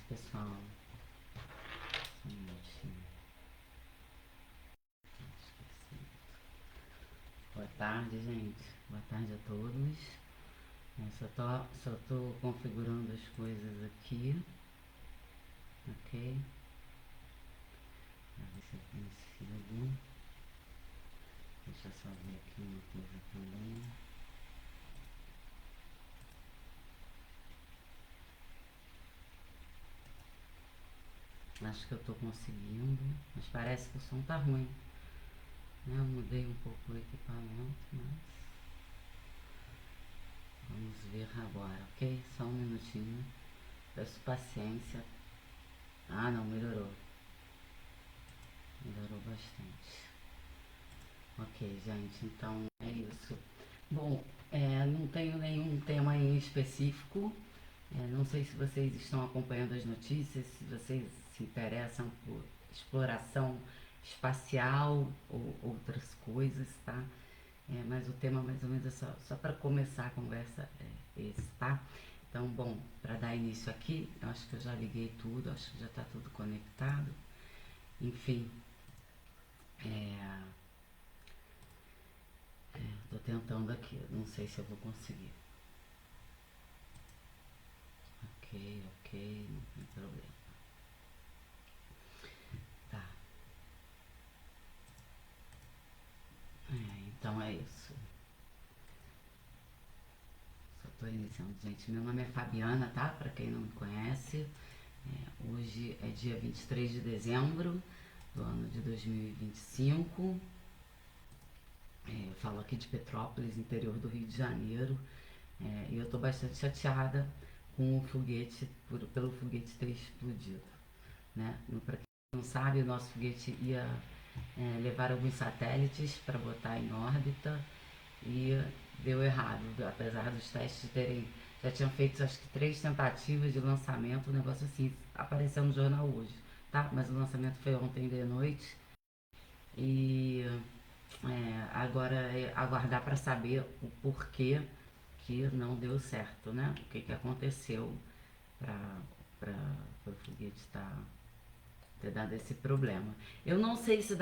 pessoal. Só um minutinho. Esqueci. Boa tarde, gente. Boa tarde a todos. Eu só tô configurando as coisas aqui. Ok? Pra ver se eu consigo. Deixa eu só ver aqui uma coisa também. Acho que eu tô conseguindo, mas parece que o som tá ruim. Né? Eu mudei um pouco o equipamento, mas vamos ver agora, ok? Só um minutinho. Peço paciência. Ah, não, melhorou. Melhorou bastante. Ok, gente, então é isso. Bom, não tenho nenhum tema em específico. Não sei se vocês estão acompanhando as notícias, se vocês se interessam por exploração espacial ou outras coisas, tá? Mas o tema mais ou menos é só para começar a conversa é esse, tá? Então, bom, para dar início aqui, eu acho que eu já liguei tudo, acho que já está tudo conectado. Enfim, tô tentando aqui, não sei se eu vou conseguir. Ok, não tem problema. Tá, então é isso. Só tô iniciando, gente. Meu nome é Fabiana, tá? Pra quem não me conhece. Hoje é dia 23 de dezembro do ano de 2025. Eu falo aqui de Petrópolis, interior do Rio de Janeiro. E eu tô bastante chateada com o foguete, pelo foguete ter explodido. Né? Para quem não sabe, o nosso foguete ia levar alguns satélites para botar em órbita e deu errado, apesar dos testes terem. Já tinham feito acho que 3 tentativas de lançamento, um negócio assim, apareceu no jornal hoje, tá? Mas o lançamento foi ontem de noite e agora é aguardar para saber o porquê que não deu certo, né? O que, que aconteceu para o foguete ter dado esse problema. Eu não sei se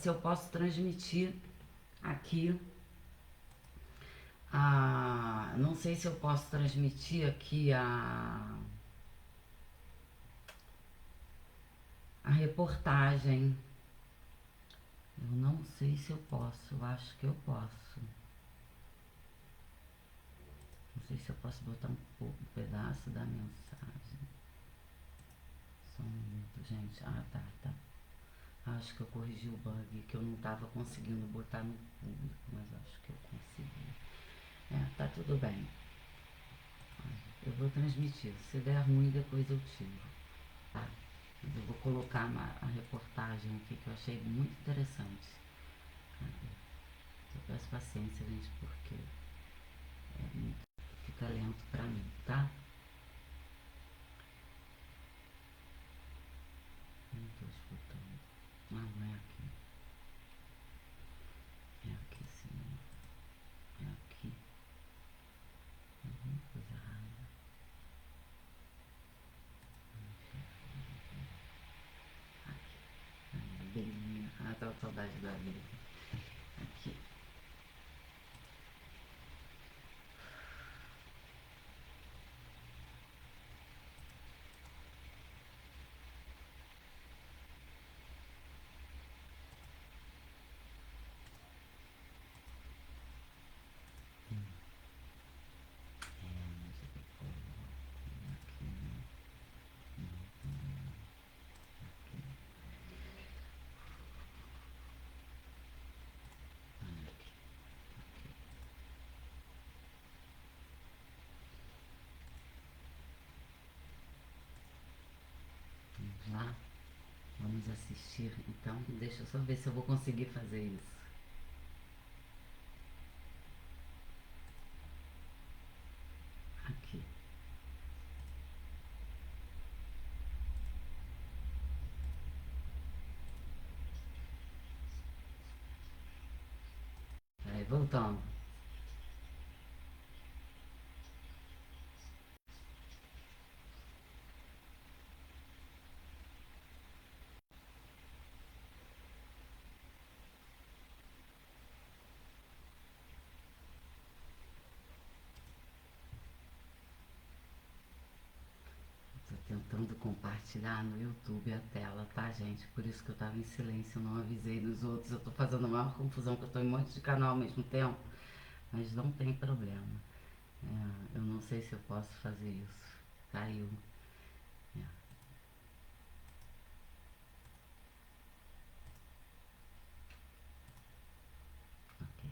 eu posso transmitir aqui não sei se eu posso transmitir aqui a reportagem. Eu não sei se eu posso, eu acho que eu posso. Não sei se eu posso botar um pedaço da mensagem. Só um minuto, gente. Tá. Acho que eu corrigi o bug que eu não estava conseguindo botar no público, mas acho que eu consegui. Tá tudo bem. Eu vou transmitir. Se der ruim, depois eu tiro. Tá? Mas eu vou colocar a reportagem aqui que eu achei muito interessante. Eu peço paciência, gente, porque fica lento pra mim, tá? Não tô escutando. Não é aqui. É aqui sim. É aqui. Alguma coisa errada. Aqui. Belinha. Tava com saudade da Belinha. Aqui. Mas eu vou aqui, né? Olha aqui. Vamos lá. Vamos assistir. Então, deixa eu só ver se eu vou conseguir fazer isso. Aqui. Peraí, voltando. tentando compartilhar no YouTube a tela, tá, gente? Por isso que eu tava em silêncio, eu não avisei dos outros. Eu tô fazendo a maior confusão, que eu tô em um monte de canal ao mesmo tempo. Mas não tem problema. Eu não sei se eu posso fazer isso. Caiu. É, ok.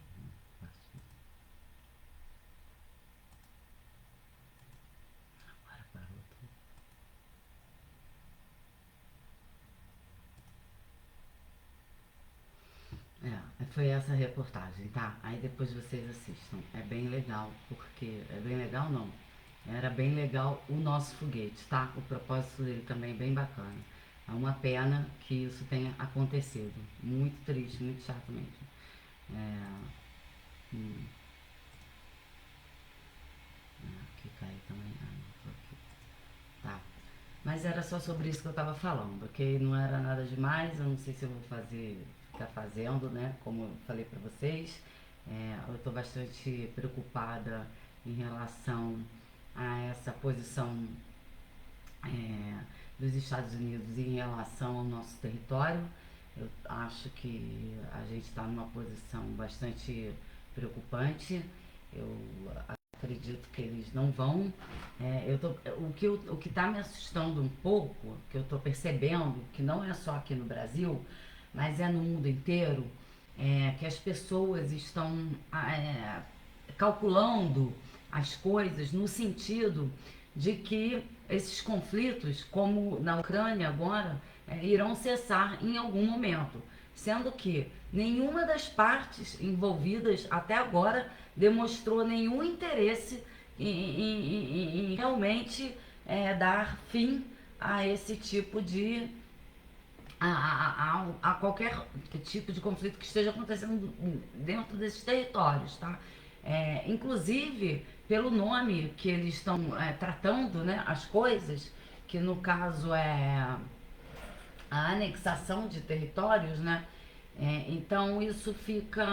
Agora parou tudo. Foi essa reportagem, tá? Aí depois vocês assistam. É bem legal, porque. É bem legal não. Era bem legal o nosso foguete, tá? O propósito dele também é bem bacana. É uma pena que isso tenha acontecido. Muito triste, muito chato mesmo. É, hum, aqui caiu também. Ah, não, tô aqui. Tá. Mas era só sobre isso que eu tava falando, ok? Não era nada demais, eu não sei se eu vou ficar fazendo, né? Como eu falei pra vocês. Eu tô bastante preocupada em relação a essa posição é, dos Estados Unidos em relação ao nosso território. Eu acho que a gente está numa posição bastante preocupante. Eu acredito que eles não vão. O que está me assustando um pouco, que eu estou percebendo, que não é só aqui no Brasil, mas é no mundo inteiro, é que as pessoas estão calculando as coisas no sentido de que esses conflitos, como na Ucrânia agora, irão cessar em algum momento, sendo que nenhuma das partes envolvidas até agora demonstrou nenhum interesse em realmente dar fim a esse tipo de a qualquer tipo de conflito que esteja acontecendo dentro desses territórios, tá? Inclusive pelo nome que eles estão tratando, né, as coisas, que no caso é a anexação de territórios, né? Então isso fica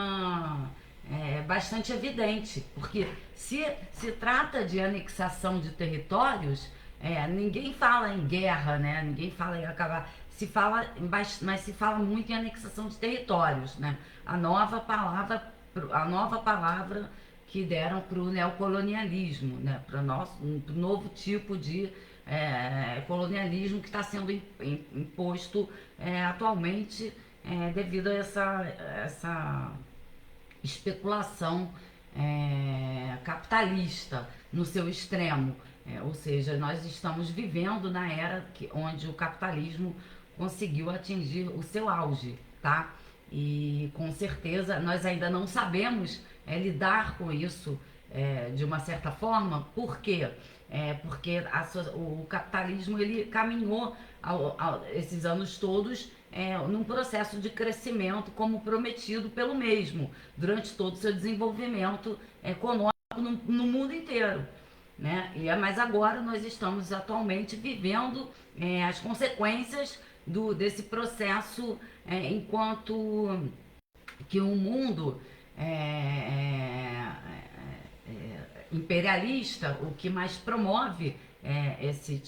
bastante evidente, porque se trata de anexação de territórios, ninguém fala em guerra, né? Ninguém fala em acabar. Se fala, mas se fala muito em anexação de territórios, né? A nova palavra, a nova palavra que deram para o neocolonialismo, né? Para um novo tipo de colonialismo que está sendo imposto atualmente devido a essa especulação capitalista no seu extremo. Ou seja, nós estamos vivendo na era onde o capitalismo conseguiu atingir o seu auge, tá? E com certeza nós ainda não sabemos lidar com isso de uma certa forma. Por quê? Porque o capitalismo ele caminhou esses anos todos num processo de crescimento como prometido pelo mesmo, durante todo o seu desenvolvimento econômico no mundo inteiro. Né? Mas agora nós estamos atualmente vivendo as consequências desse processo enquanto que o mundo imperialista, o que mais promove esse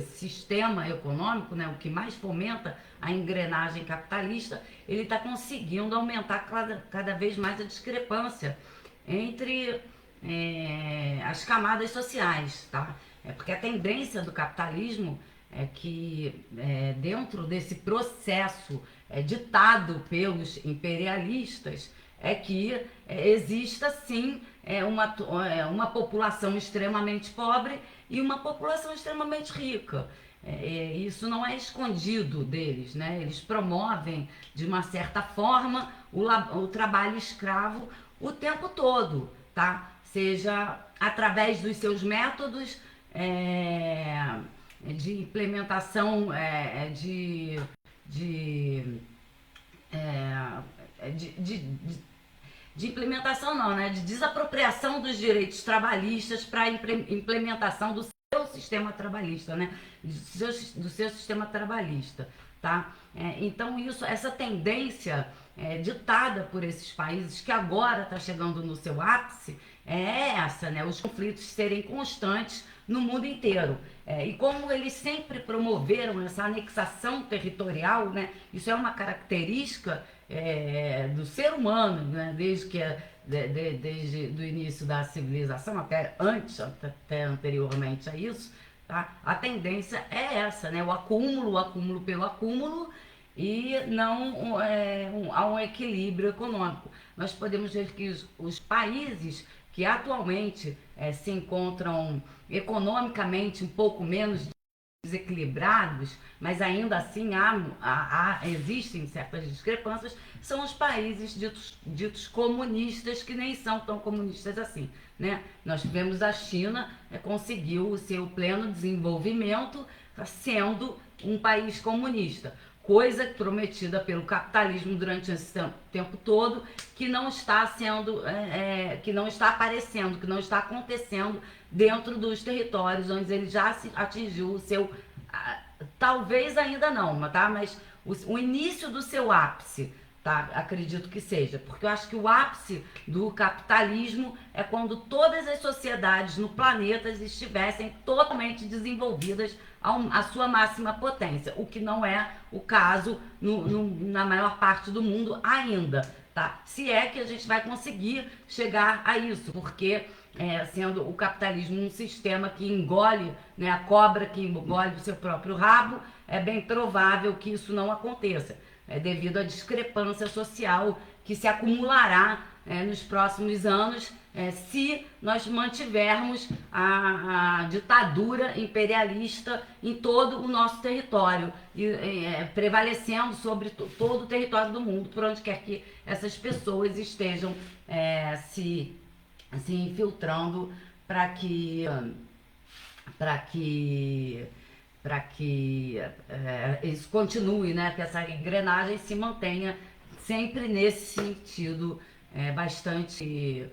sistema econômico, né, o que mais fomenta a engrenagem capitalista, ele está conseguindo aumentar cada vez mais a discrepância entre as camadas sociais, tá? Porque a tendência do capitalismo é que dentro desse processo ditado pelos imperialistas é que exista sim uma população extremamente pobre e uma população extremamente rica. Isso não é escondido deles, né? Eles promovem de uma certa forma o trabalho escravo o tempo todo, tá? Seja através dos seus métodos de implementação de, é, de, de, de de implementação não, né? De desapropriação dos direitos trabalhistas para a implementação do seu sistema trabalhista, né? Do seu sistema trabalhista, tá? Então essa tendência ditada por esses países que agora está chegando no seu ápice, é essa, né? Os conflitos serem constantes no mundo inteiro. E como eles sempre promoveram essa anexação territorial, né? Isso é uma característica do ser humano, né? Desde o início da civilização, até antes, até anteriormente a isso, tá? A tendência é essa, né? O acúmulo pelo acúmulo, e não há um equilíbrio econômico. Nós podemos ver que os países que atualmente se encontram economicamente um pouco menos desequilibrados, mas ainda assim existem certas discrepâncias, são os países ditos comunistas, que nem são tão comunistas assim, né? Nós tivemos a China conseguiu o seu pleno desenvolvimento sendo um país comunista, coisa prometida pelo capitalismo durante esse tempo todo, que não está sendo, que não está aparecendo, que não está acontecendo dentro dos territórios onde ele já atingiu o seu, talvez ainda não, tá? Mas o início do seu ápice, tá? Acredito que seja, porque eu acho que o ápice do capitalismo é quando todas as sociedades no planeta estivessem totalmente desenvolvidas à sua máxima potência, o que não é o caso na maior parte do mundo ainda, tá? Se é que a gente vai conseguir chegar a isso, porque sendo o capitalismo um sistema que engole, né, a cobra que engole o seu próprio rabo, é bem provável que isso não aconteça, devido à discrepância social que se acumulará nos próximos anos, se nós mantivermos a ditadura imperialista em todo o nosso território, e prevalecendo sobre todo o território do mundo, por onde quer que essas pessoas estejam se infiltrando para que isso continue, né? Que essa engrenagem se mantenha sempre nesse sentido bastante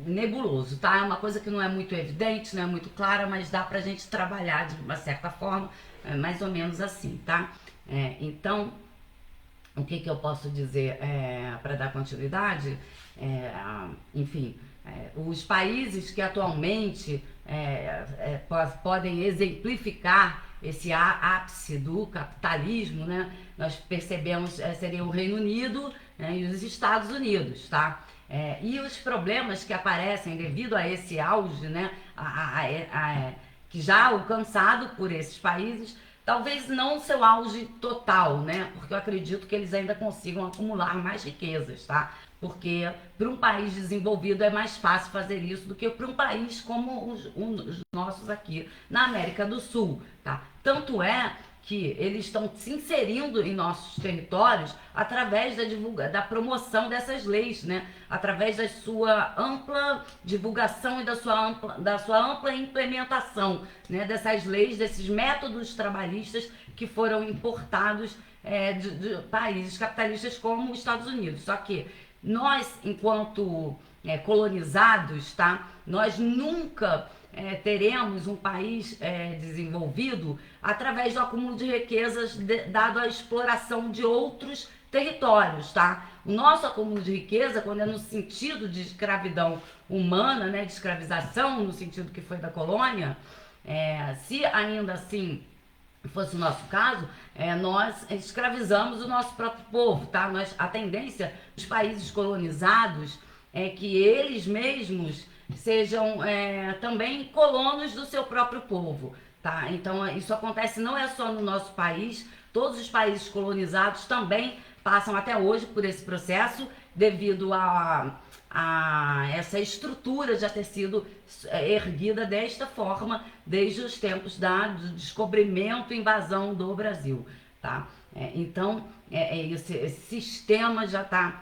nebuloso, tá? É uma coisa que não é muito evidente, não é muito clara, mas dá pra gente trabalhar de uma certa forma, mais ou menos assim, tá? Então, o que eu posso dizer para dar continuidade? Enfim, os países que atualmente podem exemplificar esse ápice do capitalismo, né? Nós percebemos seria o Reino Unido, e os Estados Unidos, tá? E os problemas que aparecem devido a esse auge, né? Que já alcançado por esses países, talvez não seu auge total, né? Porque eu acredito que eles ainda consigam acumular mais riquezas, tá? Porque para um país desenvolvido é mais fácil fazer isso do que para um país como os nossos aqui na América do Sul, tá? Tanto é que eles estão se inserindo em nossos territórios através da promoção dessas leis, né? Através da sua ampla divulgação e da sua ampla implementação, né? Dessas leis, desses métodos trabalhistas que foram importados de países capitalistas como os Estados Unidos. Só que nós, enquanto colonizados, tá? Nós nunca teremos um país desenvolvido através do acúmulo de riquezas dado à exploração de outros territórios, tá? O nosso acúmulo de riqueza, quando é no sentido de escravidão humana, né, de escravização, no sentido que foi da colônia, se ainda assim fosse o nosso caso, nós escravizamos o nosso próprio povo, tá? A tendência dos países colonizados é que eles mesmos sejam também colonos do seu próprio povo, tá? Então isso acontece não é só no nosso país, todos os países colonizados também passam até hoje por esse processo devido a essa estrutura já ter sido erguida desta forma desde os tempos do descobrimento e invasão do Brasil, tá? Então esse sistema já está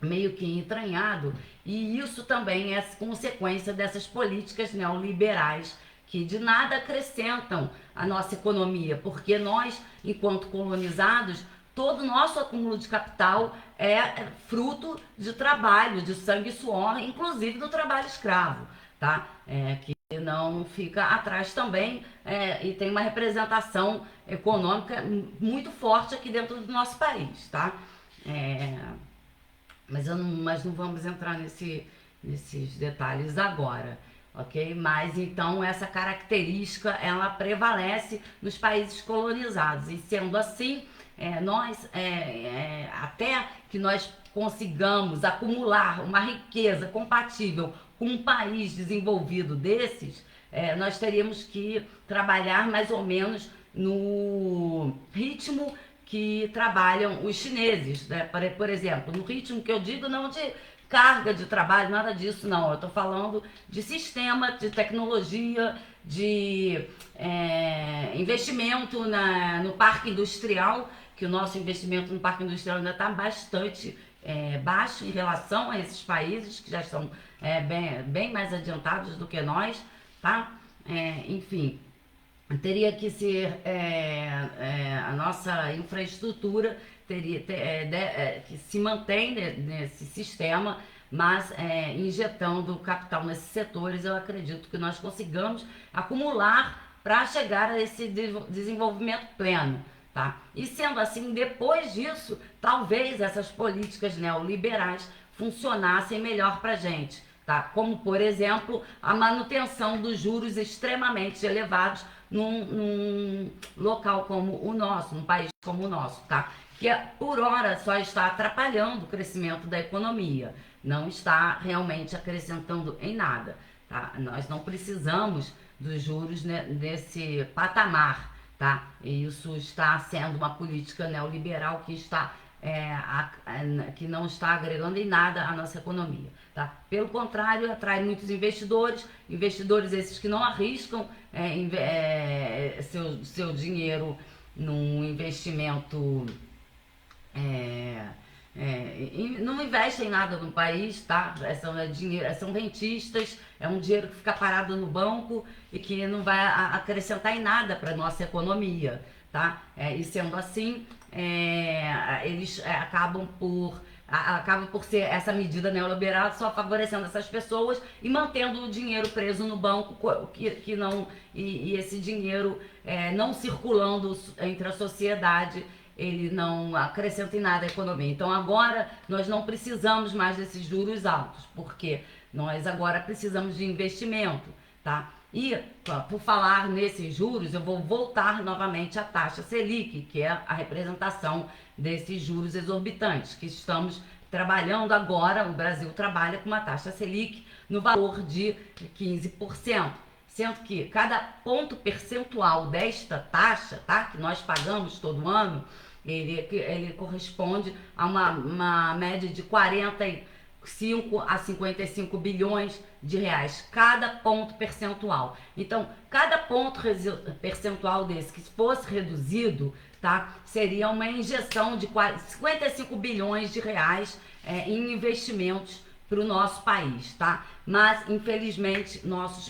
meio que entranhado, e isso também é consequência dessas políticas neoliberais que de nada acrescentam à nossa economia, porque nós, enquanto colonizados, todo o nosso acúmulo de capital é fruto de trabalho, de sangue e suor, inclusive do trabalho escravo, tá? Que não fica atrás também, e tem uma representação econômica muito forte aqui dentro do nosso país, tá? É, mas não vamos entrar nesses detalhes agora, ok? Mas então essa característica ela prevalece nos países colonizados, e sendo assim, até que nós consigamos acumular uma riqueza compatível com um país desenvolvido desses, nós teríamos que trabalhar mais ou menos no ritmo que trabalham os chineses, né? Por exemplo, no ritmo que eu digo, não de carga de trabalho, nada disso, não. Eu estou falando de sistema, de tecnologia, de investimento no parque industrial, que o nosso investimento no parque industrial ainda está bastante baixo em relação a esses países que já estão bem mais adiantados do que nós, tá? Enfim, teria que ser a nossa infraestrutura que se mantém nesse sistema, mas injetando capital nesses setores, eu acredito que nós consigamos acumular para chegar a esse desenvolvimento pleno. Tá? E sendo assim, depois disso, talvez essas políticas neoliberais funcionassem melhor para a gente. Tá? Como, por exemplo, a manutenção dos juros extremamente elevados num local como o nosso, num país como o nosso, tá? Que por hora só está atrapalhando o crescimento da economia, não está realmente acrescentando em nada, tá? Nós não precisamos dos juros nesse patamar, tá? E isso está sendo uma política neoliberal que não está agregando em nada à nossa economia. Tá? Pelo contrário, atrai muitos investidores esses que não arriscam seu dinheiro num investimento, não investem em nada no país, tá? São rentistas, é um dinheiro que fica parado no banco e que não vai acrescentar em nada para a nossa economia, tá? E sendo assim, eles acabam por ser essa medida neoliberal só favorecendo essas pessoas e mantendo o dinheiro preso no banco e esse dinheiro não circulando entre a sociedade, ele não acrescenta em nada à economia. Então agora nós não precisamos mais desses juros altos, porque nós agora precisamos de investimento, tá? E por falar nesses juros, eu vou voltar novamente à taxa Selic, que é a representação desses juros exorbitantes que estamos trabalhando agora. O Brasil trabalha com uma taxa Selic no valor de 15%, sendo que cada ponto percentual desta taxa, tá, que nós pagamos todo ano, ele corresponde a uma média de 45 a 55 bilhões de reais, cada ponto percentual. Então, cada ponto percentual desse que fosse reduzido, tá, seria uma injeção de 55 bilhões de reais em investimentos para o nosso país, tá? Mas, infelizmente, nossos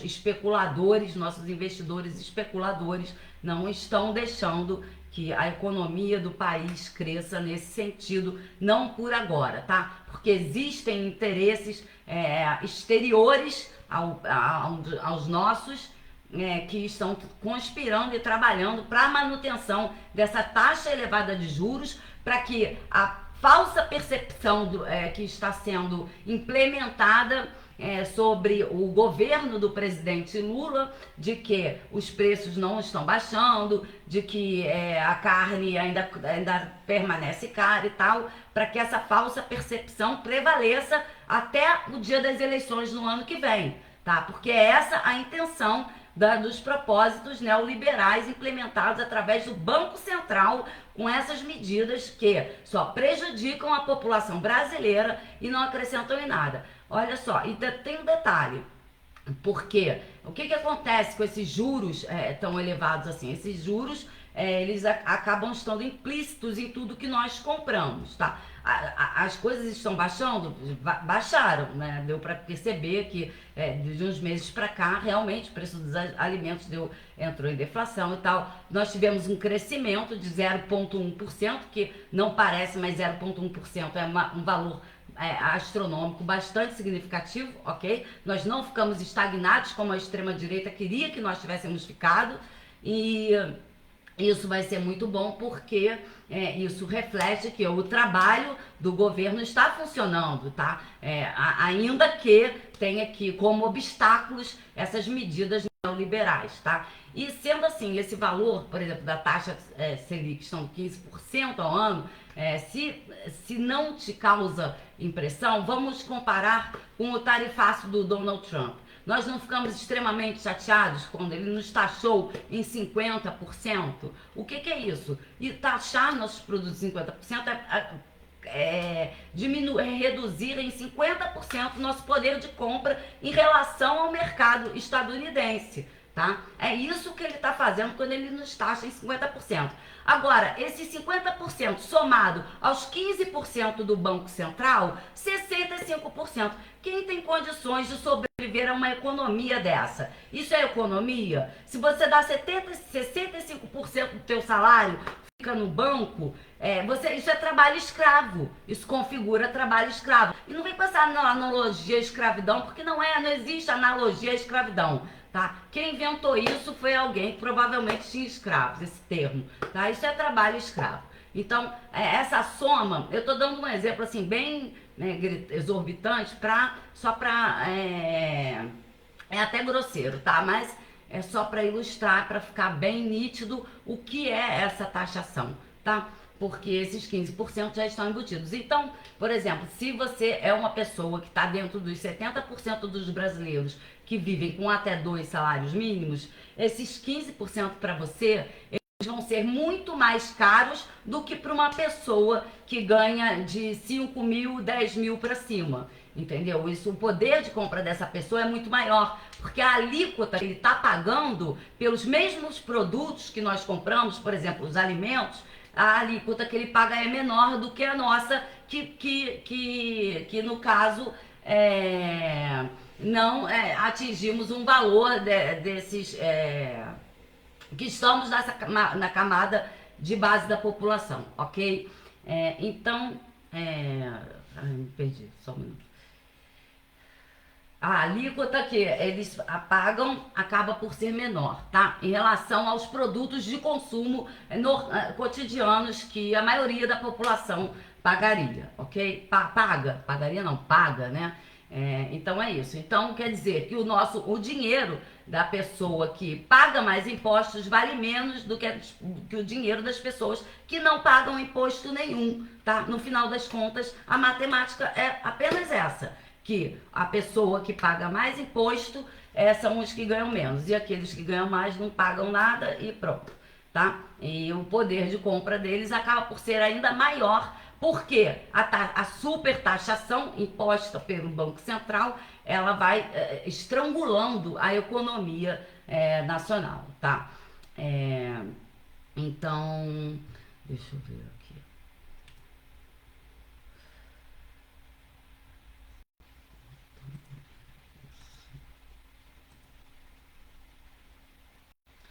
investidores especuladores não estão deixando que a economia do país cresça nesse sentido, não por agora, tá? Porque existem interesses exteriores aos nossos, que estão conspirando e trabalhando para a manutenção dessa taxa elevada de juros, para que a falsa percepção que está sendo implementada sobre o governo do presidente Lula, de que os preços não estão baixando, de que a carne ainda permanece cara e tal, para que essa falsa percepção prevaleça até o dia das eleições no ano que vem, tá? Porque é essa a intenção dos propósitos neoliberais implementados através do Banco Central, com essas medidas que só prejudicam a população brasileira e não acrescentam em nada. Olha só, e tem um detalhe, porque o que acontece com esses juros tão elevados assim? Esses juros, eles acabam estando implícitos em tudo que nós compramos, tá? As coisas estão baixando? Baixaram, né? Deu para perceber que de uns meses para cá, realmente, o preço dos alimentos entrou em deflação e tal. Nós tivemos um crescimento de 0,1%, que não parece, mas 0,1% é um valor astronômico bastante significativo, ok? Nós não ficamos estagnados como a extrema-direita queria que nós tivéssemos ficado, e isso vai ser muito bom porque isso reflete que o trabalho do governo está funcionando, tá? Ainda que tenha aqui como obstáculos essas medidas neoliberais, tá? E sendo assim, esse valor, por exemplo, da taxa Selic, são 15% ao ano, se não te causa impressão, vamos comparar com o tarifaço do Donald Trump. Nós não ficamos extremamente chateados quando ele nos taxou em 50%? O que é isso? E taxar nossos produtos em 50% reduzir em 50% o nosso poder de compra em relação ao mercado estadunidense. Tá? É isso que ele está fazendo quando ele nos taxa em 50%. Agora, esse 50% somado aos 15% do Banco Central, 65%. Quem tem condições de sobreviver a uma economia dessa? Isso é economia? Se você dá 65% do teu salário, fica no banco, isso é trabalho escravo. Isso configura trabalho escravo. E não vem passar na analogia à escravidão, porque não existe analogia à escravidão. Tá? Quem inventou isso foi alguém que provavelmente tinha escravos, esse termo. Tá? Isso é trabalho escravo. Então, essa soma, eu estou dando um exemplo assim, bem exorbitante, só para. É até grosseiro, tá? Mas é só para ilustrar, para ficar bem nítido o que é essa taxação, tá? Porque esses 15% já estão embutidos. Então, por exemplo, se você é uma pessoa que está dentro dos 70% dos brasileiros que vivem com até 2 salários mínimos, esses 15% para você, eles vão ser muito mais caros do que para uma pessoa que ganha de 5 mil, 10 mil para cima. Entendeu? Isso, o poder de compra dessa pessoa é muito maior, porque a alíquota que ele está pagando pelos mesmos produtos que nós compramos, por exemplo, os alimentos, a alíquota que ele paga é menor do que a nossa, que no caso não atingimos um valor desses que estamos na camada de base da população, ok? Então, me perdi, só um minuto. A alíquota que eles pagam acaba por ser menor, tá? Em relação aos produtos de consumo cotidianos que a maioria da população pagaria, ok? Pagaria não, paga, né? Então é isso. Então quer dizer que o dinheiro da pessoa que paga mais impostos vale menos do que o dinheiro das pessoas que não pagam imposto nenhum, tá? No final das contas, a matemática é apenas essa, que a pessoa que paga mais imposto são os que ganham menos, e aqueles que ganham mais não pagam nada e pronto, tá? E o poder de compra deles acaba por ser ainda maior, porque a super taxação imposta pelo Banco Central, ela vai estrangulando a economia nacional, tá? Então, deixa eu ver aqui.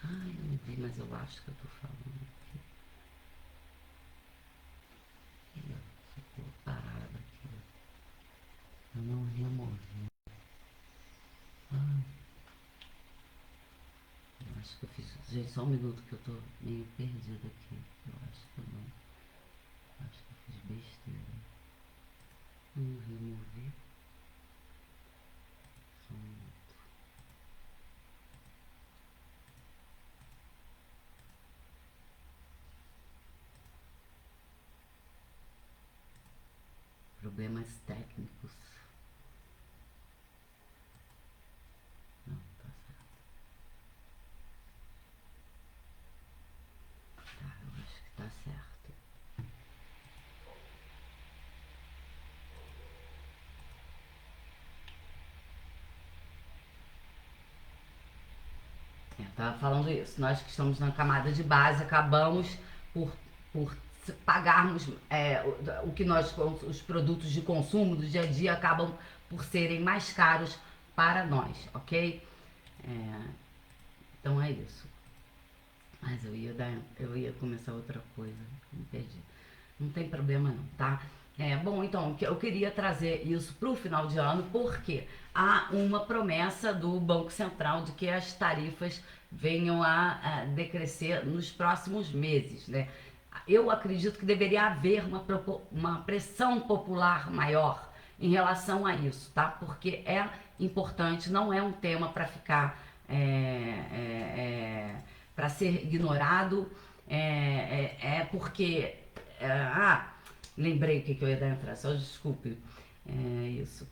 Ai, eu não vi, mas eu acho que eu tô falando aqui. Ficou parado aqui. Eu não removi. Eu acho que eu fiz. Gente, só um minuto que eu tô meio perdida aqui. Eu acho que eu não. Acho que eu fiz besteira. Não removi. Só um minuto. Problemas técnicos. Não, tá certo. Tá, eu acho que tá certo. Tava falando isso. Nós que estamos na camada de base acabamos por pagarmos o que os produtos de consumo do dia a dia acabam por serem mais caros para nós, ok? Então é isso. Mas eu ia começar outra coisa, me perdi. Não tem problema não, tá? Bom, então, eu queria trazer isso para o final de ano, porque há uma promessa do Banco Central de que as tarifas venham a decrescer nos próximos meses, né? Eu acredito que deveria haver uma pressão popular maior em relação a isso, tá? Porque é importante, não é um tema para ficar, para ser ignorado, porque, lembrei o que eu ia dar entrada, só desculpe, isso.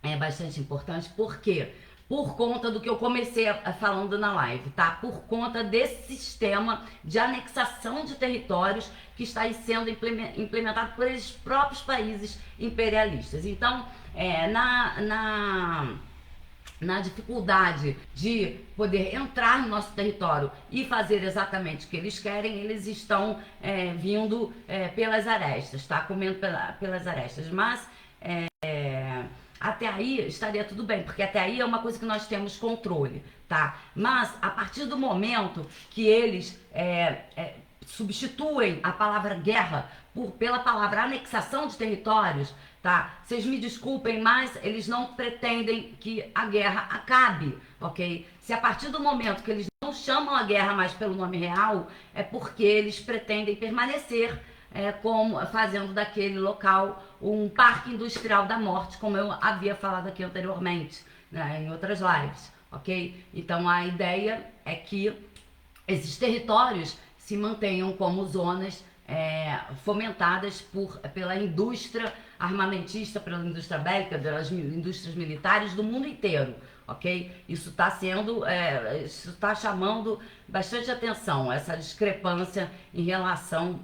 É bastante importante, porque por conta do que eu comecei falando na live, tá? Por conta desse sistema de anexação de territórios que está sendo implementado por esses próprios países imperialistas. Então, na dificuldade de poder entrar no nosso território e fazer exatamente o que eles querem, eles estão vindo pelas arestas, tá? Comendo pelas arestas, mas até aí estaria tudo bem, porque até aí é uma coisa que nós temos controle, tá? Mas a partir do momento que eles substituem a palavra guerra pela palavra anexação de territórios, tá? Vocês me desculpem, mas eles não pretendem que a guerra acabe, ok? Se a partir do momento que eles não chamam a guerra mais pelo nome real, é porque eles pretendem permanecer como fazendo daquele local um parque industrial da morte, como eu havia falado aqui anteriormente, né, em outras lives, ok? Então a ideia é que esses territórios se mantenham como zonas fomentadas pela indústria armamentista, pela indústria bélica, pelas indústrias militares do mundo inteiro, ok? Isso está isso está chamando bastante atenção, essa discrepância em relação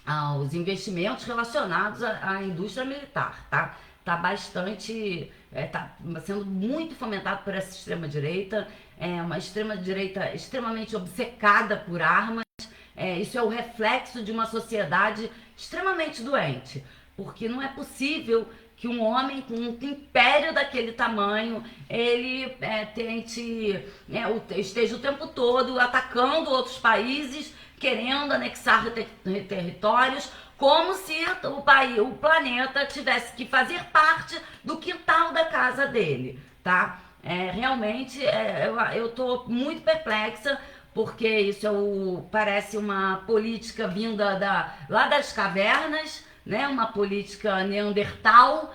aos investimentos relacionados à indústria militar, tá? Tá bastante, tá sendo muito fomentado por essa extrema-direita, uma extrema-direita extremamente obcecada por armas. Isso é o reflexo de uma sociedade extremamente doente, porque não é possível que um homem com um império daquele tamanho, ele esteja o tempo todo atacando outros países, querendo anexar territórios, como se o planeta tivesse que fazer parte do quintal da casa dele, tá? Realmente, eu tô muito perplexa, porque isso parece uma política vinda lá das cavernas, né? Uma política neandertal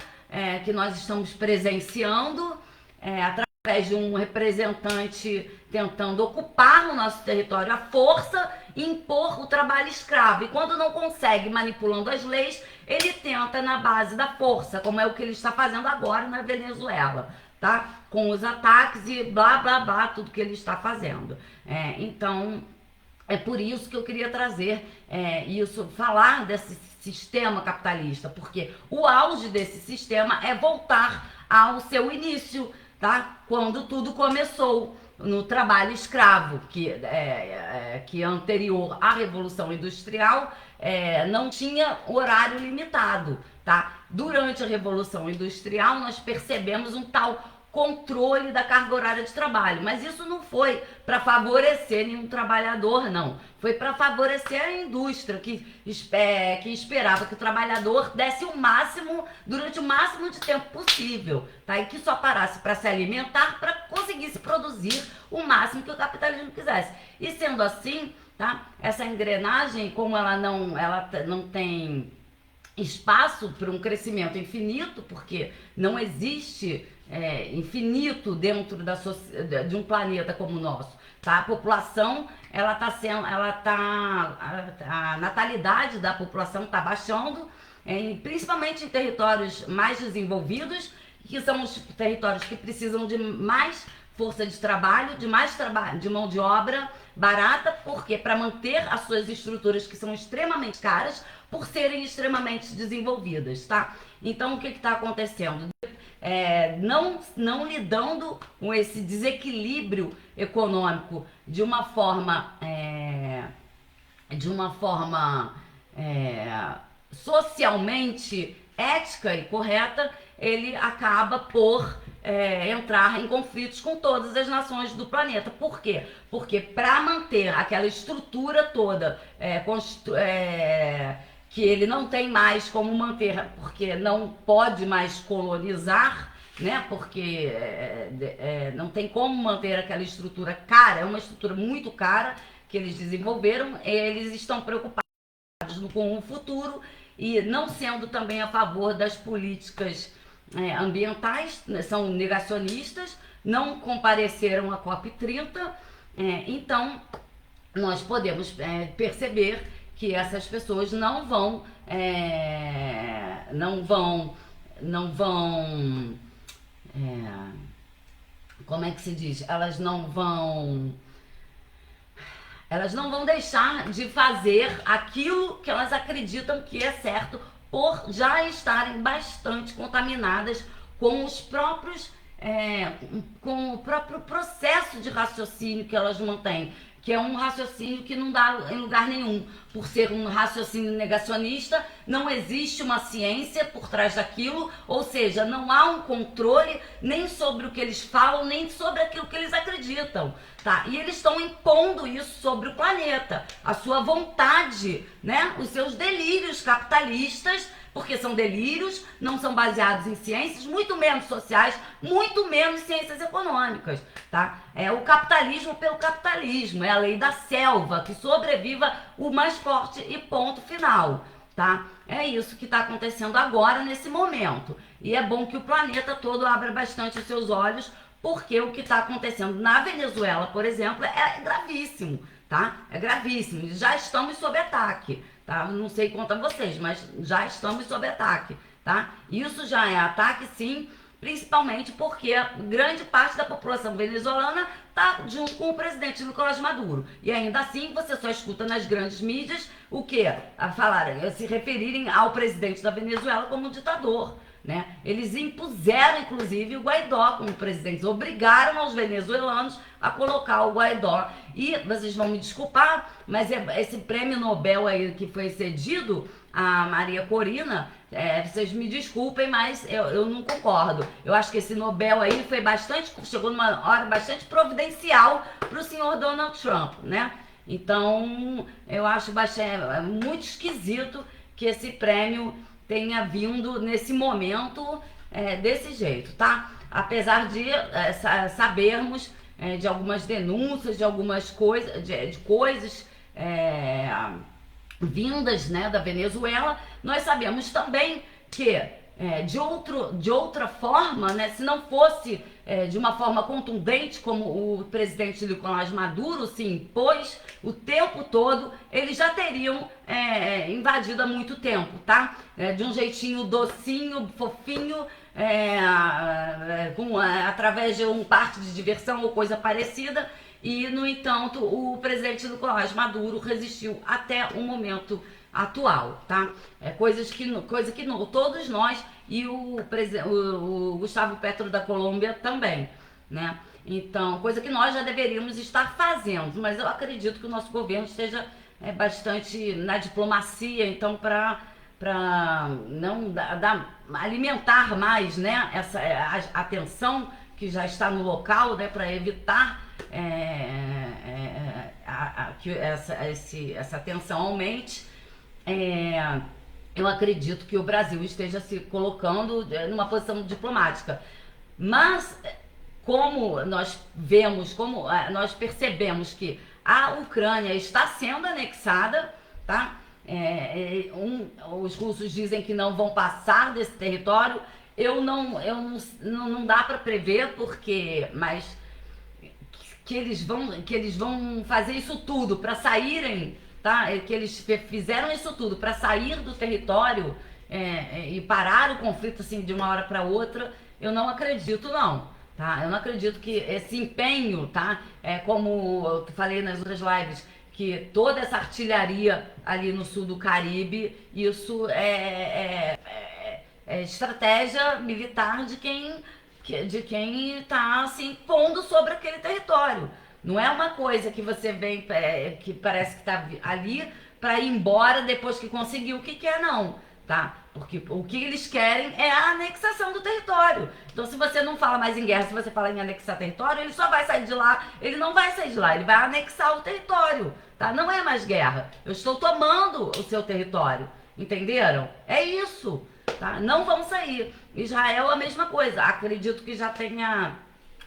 que nós estamos presenciando através de um representante tentando ocupar o nosso território à força e impor o trabalho escravo. E quando não consegue, manipulando as leis, ele tenta na base da força, como é o que ele está fazendo agora na Venezuela, tá? Com os ataques e blá, blá, blá, tudo que ele está fazendo. Então, é por isso que eu queria trazer isso, falar desse sistema capitalista, porque o auge desse sistema é voltar ao seu início, tá? Quando tudo começou no trabalho escravo, que é anterior à Revolução Industrial, não tinha horário limitado, tá? Durante a Revolução Industrial, nós percebemos um tal controle da carga horária de trabalho, mas isso não foi para favorecer nenhum trabalhador, não. Foi para favorecer a indústria que esperava que o trabalhador desse o máximo durante o máximo de tempo possível, tá? E que só parasse para se alimentar, para conseguisse produzir o máximo que o capitalismo quisesse. E sendo assim, tá? Essa engrenagem, como ela não tem espaço para um crescimento infinito, porque não existe infinito dentro de um planeta como o nosso, tá? A população, a natalidade da população está baixando, principalmente em territórios mais desenvolvidos, que são os territórios que precisam de mais força de trabalho, de mão de obra barata, porque para manter as suas estruturas que são extremamente caras, por serem extremamente desenvolvidas, tá? Então, o que está acontecendo? Não lidando com esse desequilíbrio econômico de uma forma socialmente ética e correta, ele acaba por entrar em conflitos com todas as nações do planeta. Por quê? Porque para manter aquela estrutura toda que ele não tem mais como manter, porque não pode mais colonizar, né? Porque não tem como manter aquela estrutura cara, é uma estrutura muito cara que eles desenvolveram, eles estão preocupados com o futuro e não sendo também a favor das políticas ambientais, né? São negacionistas, não compareceram à COP30, então nós podemos perceber que essas pessoas não vão, como é que se diz? Elas não vão deixar de fazer aquilo que elas acreditam que é certo, por já estarem bastante contaminadas com os próprios, com o próprio processo de raciocínio que elas mantêm, que é um raciocínio que não dá em lugar nenhum. Por ser um raciocínio negacionista, não existe uma ciência por trás daquilo, ou seja, não há um controle nem sobre o que eles falam, nem sobre aquilo que eles acreditam, tá? E eles estão impondo isso sobre o planeta, a sua vontade, né? Os seus delírios capitalistas, porque são delírios, não são baseados em ciências, muito menos sociais, muito menos ciências econômicas, tá? É o capitalismo pelo capitalismo, é a lei da selva, que sobreviva o mais forte e ponto final, tá? É isso que está acontecendo agora, nesse momento. E é bom que o planeta todo abra bastante os seus olhos, porque o que está acontecendo na Venezuela, por exemplo, é gravíssimo, tá? É gravíssimo, já estamos sob ataque. Tá? Não sei quanto a vocês, mas já estamos sob ataque, tá? Isso já é ataque, sim, principalmente porque grande parte da população venezuelana está junto com o presidente Nicolás Maduro. E ainda assim você só escuta nas grandes mídias o quê? A se referirem ao presidente da Venezuela como um ditador, né? Eles impuseram, inclusive, o Guaidó como presidente, obrigaram os venezuelanos a colocar o Guaidó. E vocês vão me desculpar, mas esse prêmio Nobel aí que foi cedido a Maria Corina, vocês me desculpem, mas eu não concordo. Eu acho que esse Nobel aí foi chegou numa hora bastante providencial para o senhor Donald Trump, né? Então, eu acho muito esquisito que esse prêmio tenha vindo nesse momento desse jeito, tá? Apesar de sabermos de algumas denúncias, de algumas coisas, de coisas vindas, né, da Venezuela, nós sabemos também que de outra forma, né, se não fosse de uma forma contundente como o presidente Nicolás Maduro se impôs o tempo todo, eles já teriam invadido há muito tempo, tá? De um jeitinho docinho, fofinho, através de um parque de diversão ou coisa parecida. E, no entanto, o presidente Nicolás Maduro resistiu até o momento atual, tá? Coisa que todos nós e o Gustavo Petro da Colômbia também, né? Então, coisa que nós já deveríamos estar fazendo, mas eu acredito que o nosso governo esteja bastante na diplomacia, então para não alimentar mais, né, a tensão que já está no local, né, para evitar que essa tensão aumente. Eu acredito que o Brasil esteja se colocando numa posição diplomática, mas como nós percebemos que a Ucrânia está sendo anexada, tá? Os russos dizem que não vão passar desse território. Não dá para prever, mas que eles vão fazer isso tudo para saírem, tá? Que eles fizeram isso tudo para sair do território e parar o conflito assim de uma hora para outra. Eu não acredito, não. Tá? Eu não acredito que esse empenho, tá? Como eu falei nas outras lives, que toda essa artilharia ali no sul do Caribe, isso é estratégia militar de quem está se impondo sobre aquele território. Não é uma coisa que você vem, que parece que está ali para ir embora depois que conseguiu o que quer, não. Tá? Porque o que eles querem é a anexação do território. Então, se você não fala mais em guerra, se você fala em anexar território, ele só vai sair de lá, ele não vai sair de lá, ele vai anexar o território, tá? Não é mais guerra, eu estou tomando o seu território, entenderam? É isso, tá? Não vão sair. Israel a mesma coisa, acredito que já tenha,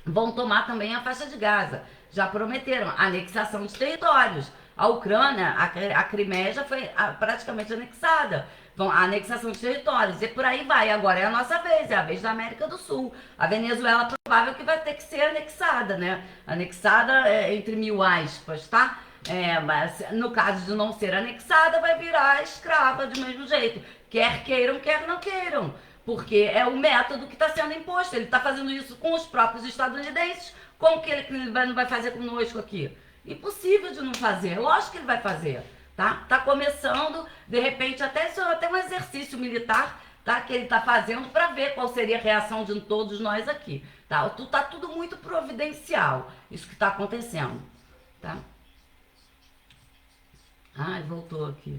vão tomar também a faixa de Gaza, já prometeram anexação de territórios. A Ucrânia, a Crimeia já foi praticamente anexada. Então, a anexação de territórios. E por aí vai. Agora é a nossa vez, é a vez da América do Sul. A Venezuela provável que vai ter que ser anexada, né? Anexada entre mil aspas, tá? Mas no caso de não ser anexada, vai virar escrava do mesmo jeito. Quer queiram, quer não queiram. Porque é o método que está sendo imposto. Ele está fazendo isso com os próprios estadunidenses. Como que ele não vai fazer conosco aqui? Impossível de não fazer. Lógico que ele vai fazer. Tá começando, de repente, até um exercício militar, tá? Que ele está fazendo para ver qual seria a reação de todos nós aqui. Tá tudo muito providencial, isso que está acontecendo. Tá? Ai, voltou aqui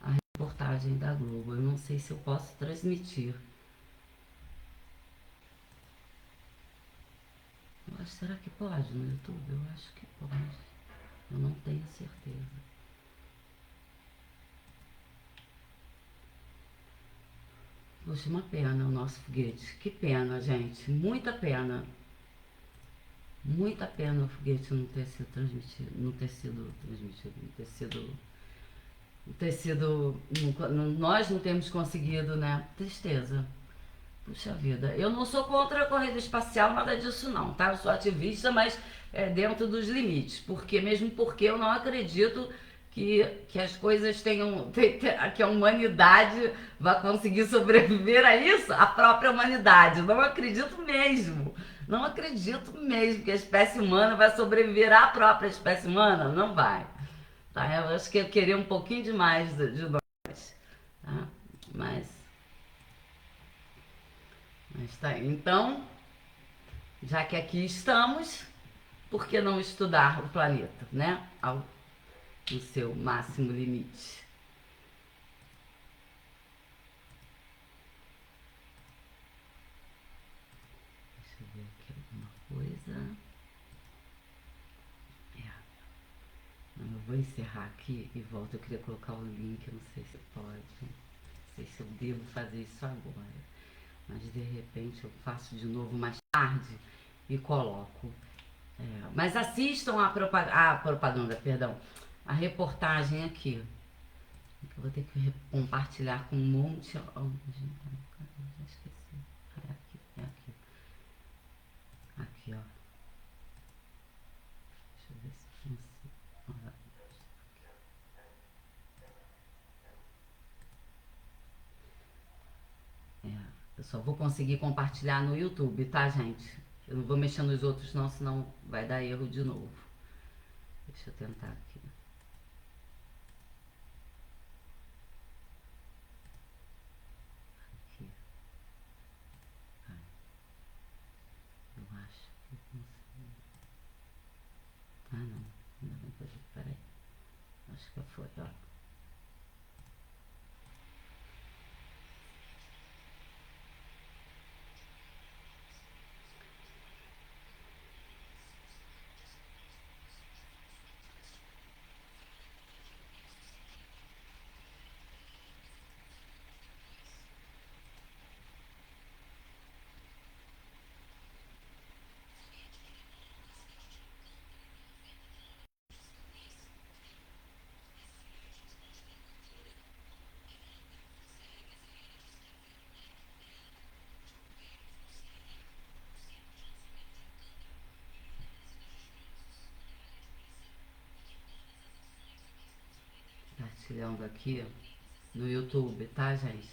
a reportagem da Globo. Eu não sei se eu posso transmitir. Será que pode no YouTube? Eu acho que pode. Eu não tenho certeza. Poxa, uma pena o nosso foguete. Que pena, gente. Muita pena. Muita pena o foguete não ter sido transmitido. Não ter sido transmitido. Não ter sido. Nós não temos conseguido, né? Tristeza. Puxa vida. Eu não sou contra a corrida espacial, nada disso não, tá? Eu sou ativista, mas dentro dos limites. Mesmo porque eu não acredito que as coisas tenham. Que a humanidade vai conseguir sobreviver a isso, a própria humanidade. Não acredito mesmo. Não acredito mesmo que a espécie humana vai sobreviver à própria espécie humana. Não vai. Tá? Eu acho que eu queria um pouquinho demais de nós. Tá? Mas tá aí. Então, já que aqui estamos, por que não estudar o planeta, né? No seu máximo limite. Deixa eu ver aqui alguma coisa. Eu vou encerrar aqui e volto. Eu queria colocar o link, eu não sei se pode. Não sei se eu devo fazer isso agora. Mas de repente eu faço de novo mais tarde e coloco. Mas assistam a propaganda, perdão, a reportagem aqui. Eu vou ter que compartilhar com um monte. Já esqueci. É aqui. Aqui, ó. Deixa eu ver se funciona. Eu só vou conseguir compartilhar no YouTube, tá, gente? Eu não vou mexer nos outros não, senão vai dar erro de novo. Deixa eu tentar aqui. Aqui. Ai. Eu acho que eu consegui. Ah, não. Ainda bem que eu... Peraí. Acho que foi, ó. Compartilhando aqui no YouTube, tá, gente?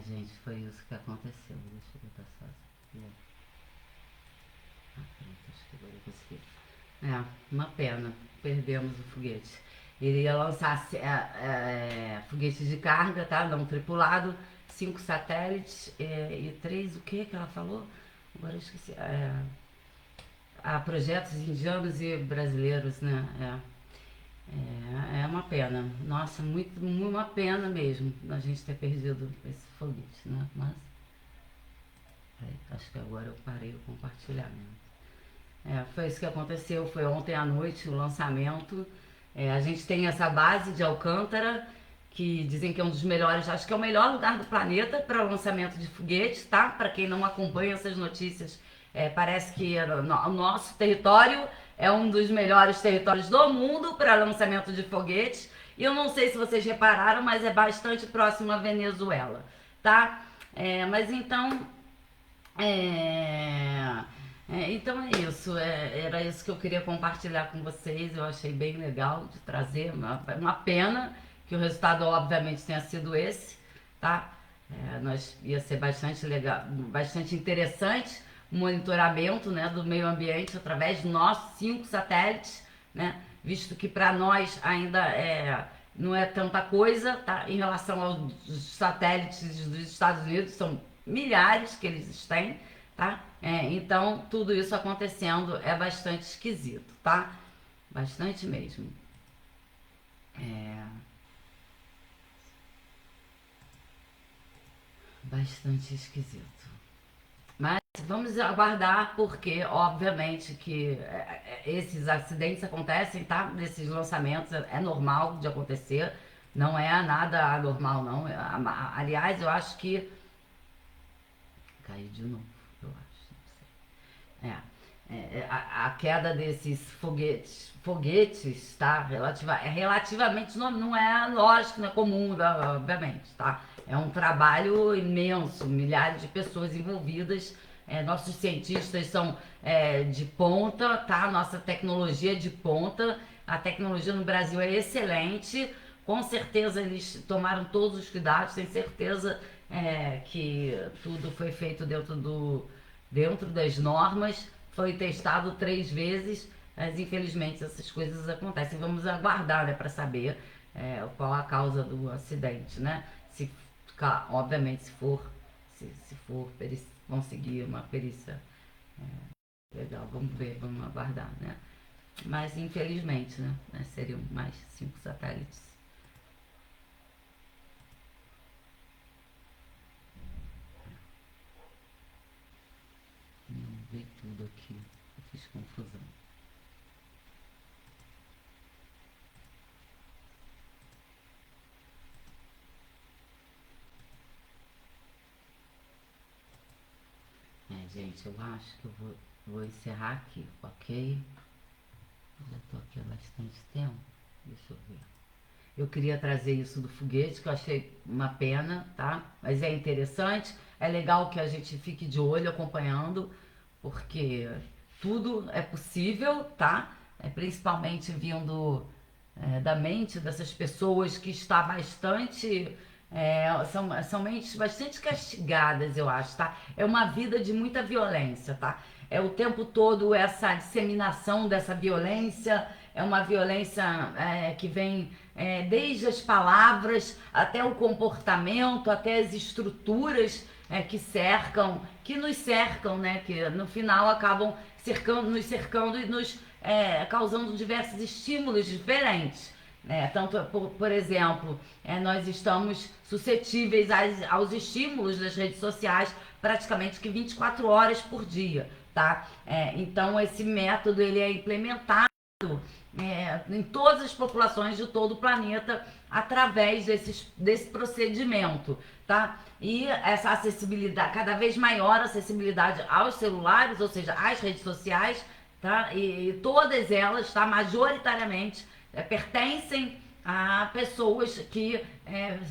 gente, foi isso que aconteceu. Deixa eu botar só essa aqui. Pronto, acho que agora eu consegui. Uma pena, perdemos o foguete. Ele ia lançar foguete de carga, tá? Não tripulado, 5 satélites e 3, o que ela falou? Agora eu esqueci. Projetos indianos e brasileiros, né? É uma pena. Nossa, muito, uma pena mesmo a gente ter perdido esse foguete, né? Mas acho que agora eu parei o compartilhamento. Foi isso que aconteceu, foi ontem à noite o lançamento. A gente tem essa base de Alcântara, que dizem que é um dos melhores, acho que é o melhor lugar do planeta para lançamento de foguetes, tá? Para quem não acompanha essas notícias, parece que o nosso território é um dos melhores territórios do mundo para lançamento de foguetes. E eu não sei se vocês repararam, mas é bastante próximo à Venezuela, tá? Mas então... então é isso, era isso que eu queria compartilhar com vocês. Eu achei bem legal de trazer, uma pena que o resultado obviamente tenha sido esse, tá? Ia ser bastante legal, bastante interessante o monitoramento, né, do meio ambiente através dos nossos 5 satélites, né? Visto que para nós ainda não é tanta coisa, tá? Em relação aos satélites dos Estados Unidos, são milhares que eles têm, tá? Então, tudo isso acontecendo é bastante esquisito, tá? Bastante mesmo. Bastante esquisito. Mas vamos aguardar, porque obviamente que esses acidentes acontecem, tá? Nesses lançamentos é normal de acontecer, não é nada anormal, não. Aliás, eu acho que caiu de novo, eu acho, não sei. A queda desses foguetes, tá? Relativamente não é lógico, não é comum, obviamente, tá? É um trabalho imenso, milhares de pessoas envolvidas. Nossos cientistas são de ponta, tá? Nossa tecnologia é de ponta. A tecnologia no Brasil é excelente. Com certeza eles tomaram todos os cuidados, tenho certeza que tudo foi feito dentro das normas. Foi testado 3 vezes, mas infelizmente essas coisas acontecem. Vamos aguardar, né, para saber qual a causa do acidente, né? Obviamente, se for conseguir uma perícia legal, vamos ver, vamos aguardar, né? Mas infelizmente, né, seriam mais 5 satélites. Não vi tudo aqui, eu fiz confusão. Gente, eu acho que eu vou encerrar aqui, ok? Eu já tô aqui há bastante tempo, deixa eu ver. Eu queria trazer isso do foguete, que eu achei uma pena, tá? Mas é interessante, é legal que a gente fique de olho acompanhando, porque tudo é possível, tá? Principalmente vindo da mente dessas pessoas que está bastante... são mentes bastante castigadas, eu acho, tá? É uma vida de muita violência, tá? O tempo todo essa disseminação dessa violência, é uma violência que vem desde as palavras até o comportamento, até as estruturas que nos cercam, né? Que no final acabam nos cercando e nos causando diversos estímulos diferentes. Tanto, por exemplo, nós estamos suscetíveis aos estímulos das redes sociais praticamente que 24 horas por dia, tá? Então esse método ele é implementado em todas as populações de todo o planeta através desse procedimento, tá? E essa acessibilidade, cada vez maior acessibilidade aos celulares, ou seja, às redes sociais, tá? E todas elas, tá? Majoritariamente pertencem a pessoas que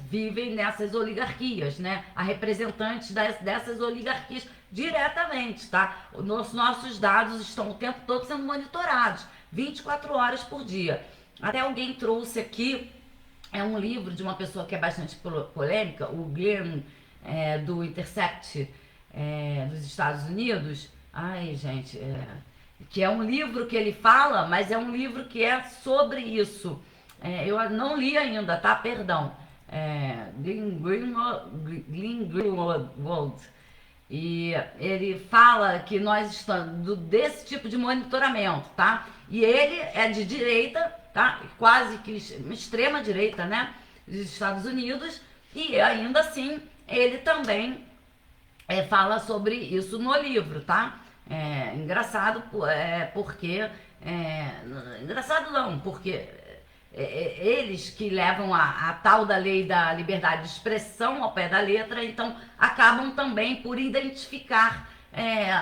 vivem nessas oligarquias, né? A representantes dessas oligarquias diretamente, tá? Nossos dados estão o tempo todo sendo monitorados, 24 horas por dia. Até alguém trouxe aqui um livro de uma pessoa que é bastante polêmica, o Glenn do Intercept dos Estados Unidos. Ai, gente, que é um livro que ele fala, mas é um livro que é sobre isso. Eu não li ainda, tá? Perdão. Glenn Greenwald. E ele fala que nós estamos desse tipo de monitoramento, tá? E ele é de direita, tá? Quase que extrema direita, né? Dos Estados Unidos. E ainda assim, ele também fala sobre isso no livro, tá? Engraçado porque... engraçado não, porque eles que levam a tal da lei da liberdade de expressão ao pé da letra, então acabam também por identificar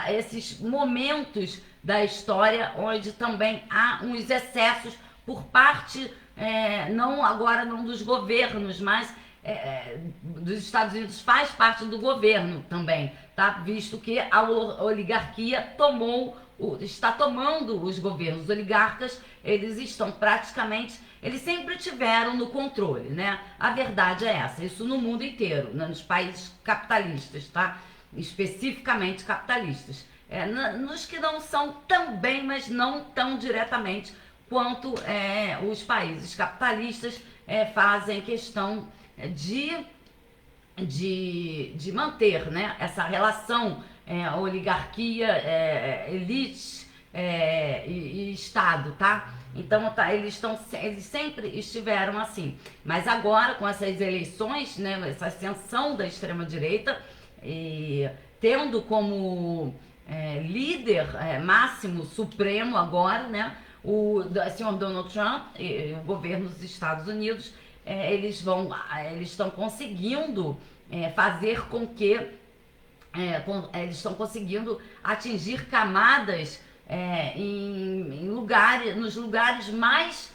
esses momentos da história onde também há uns excessos por parte, não dos governos, mas dos Estados Unidos faz parte do governo também, tá? Visto que a oligarquia está tomando os governos. Os oligarcas, eles estão praticamente, eles sempre tiveram no controle, né? A verdade é essa, isso no mundo inteiro, nos países capitalistas, tá? Especificamente capitalistas. Nos que não são também, mas não tão diretamente quanto os países capitalistas fazem questão de manter, né, essa relação oligarquia, elite e Estado, tá? Então eles sempre estiveram assim. Mas agora, com essas eleições, né, essa ascensão da extrema-direita, tendo como líder máximo, supremo agora, né, o senhor Donald Trump e o governo dos Estados Unidos, eles estão conseguindo fazer com que eles estão conseguindo atingir camadas nos lugares mais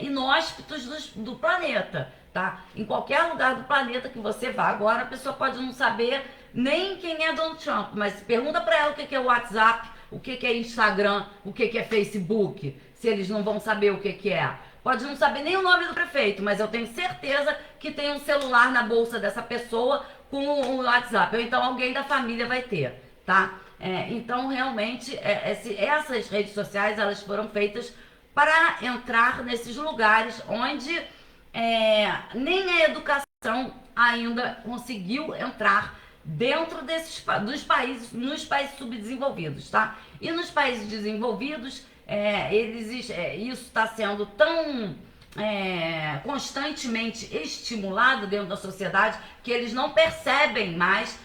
inóspitos do planeta, tá? Em qualquer lugar do planeta que você vá agora, a pessoa pode não saber nem quem é Donald Trump, mas pergunta para ela o que é WhatsApp, o que é Instagram, o que é Facebook, se eles não vão saber o que é. Pode não saber nem o nome do prefeito, mas eu tenho certeza que tem um celular na bolsa dessa pessoa com o WhatsApp. Ou então alguém da família vai ter, tá? Então, realmente, essas redes sociais, elas foram feitas para entrar nesses lugares onde nem a educação ainda conseguiu entrar dentro dos países, nos países subdesenvolvidos, tá? E nos países desenvolvidos, isso está sendo tão constantemente estimulado dentro da sociedade que eles não percebem mais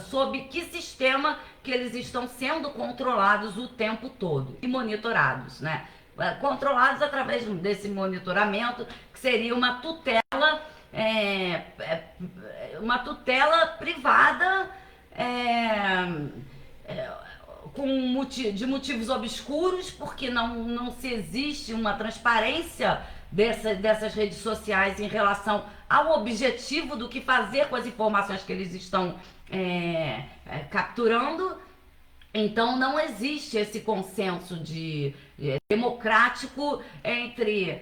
sob que sistema que eles estão sendo controlados o tempo todo e monitorados, né? Controlados através desse monitoramento, que seria uma tutela privada de motivos obscuros, porque não se existe uma transparência dessas redes sociais em relação ao objetivo do que fazer com as informações que eles estão capturando. Então não existe esse consenso democrático entre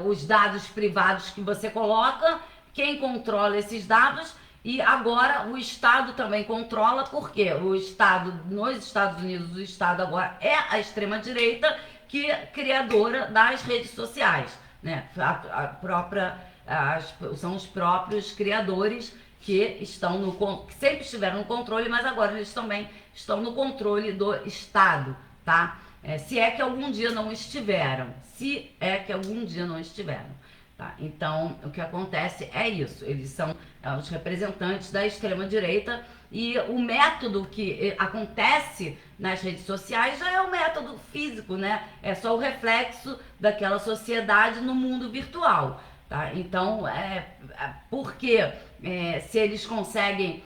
os dados privados que você coloca, quem controla esses dados. E agora o Estado também controla, porque nos Estados Unidos, o Estado agora é a extrema-direita, que é criadora das redes sociais, né? São os próprios criadores que sempre estiveram no controle, mas agora eles também estão no controle do Estado, tá? Se é que algum dia não estiveram. Tá? Então, o que acontece é isso. Eles são os representantes da extrema-direita e o método que acontece nas redes sociais já é o método físico, né? É só o reflexo daquela sociedade no mundo virtual, tá? Então, porque se eles conseguem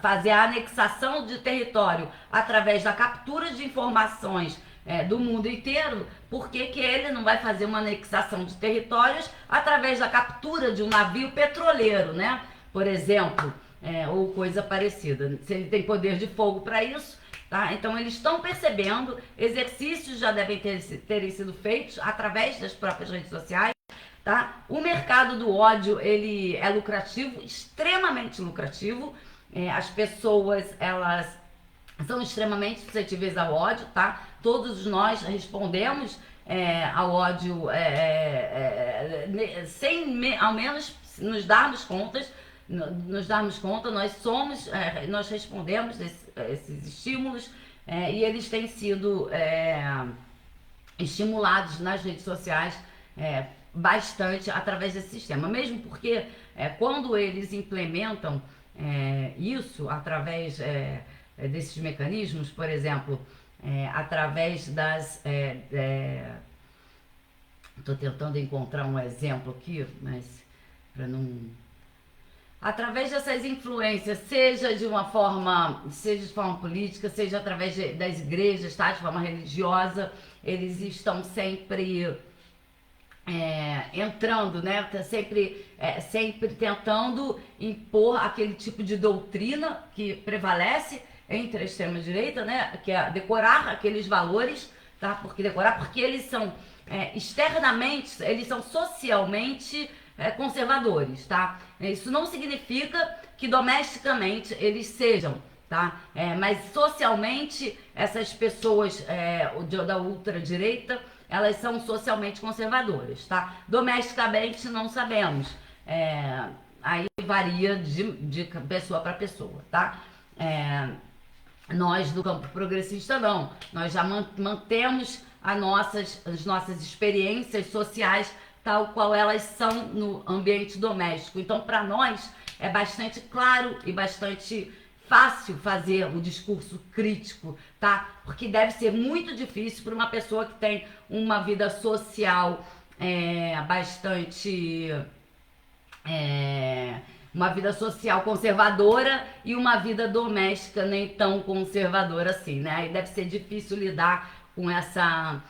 fazer a anexação de território através da captura de informações do mundo inteiro, por que ele não vai fazer uma anexação de territórios através da captura de um navio petroleiro, né? Por exemplo, ou coisa parecida. Se ele tem poder de fogo para isso, tá? Então eles estão percebendo, exercícios já devem terem sido feitos através das próprias redes sociais tá? O mercado do ódio, ele é lucrativo, extremamente lucrativo. As pessoas, elas são extremamente suscetíveis ao ódio, tá? Todos nós respondemos ao ódio sem ao menos nos darmos conta, nós respondemos esses estímulos e eles têm sido estimulados nas redes sociais bastante através desse sistema, mesmo porque quando eles implementam isso através desses mecanismos, por exemplo, através das... Estou tentando encontrar um exemplo aqui, mas para não... Através dessas influências, seja de forma política, seja através das igrejas, tá? De forma religiosa, eles estão sempre entrando, né? Sempre tentando impor aquele tipo de doutrina que prevalece entre a extrema-direita, né? Que é decorar aqueles valores, tá? Porque eles são externamente, eles são socialmente conservadores, tá? Isso não significa que domesticamente eles sejam, tá? Mas socialmente essas pessoas da ultradireita, elas são socialmente conservadoras, tá? Domesticamente não sabemos. Aí varia de pessoa para pessoa, tá? Nós do campo progressista não. Nós já mantemos as nossas experiências sociais tal qual elas são no ambiente doméstico. Então, para nós, é bastante claro e bastante fácil fazer o discurso crítico, tá? Porque deve ser muito difícil para uma pessoa que tem uma vida social uma vida social conservadora e uma vida doméstica nem tão conservadora assim, né? E deve ser difícil lidar com essa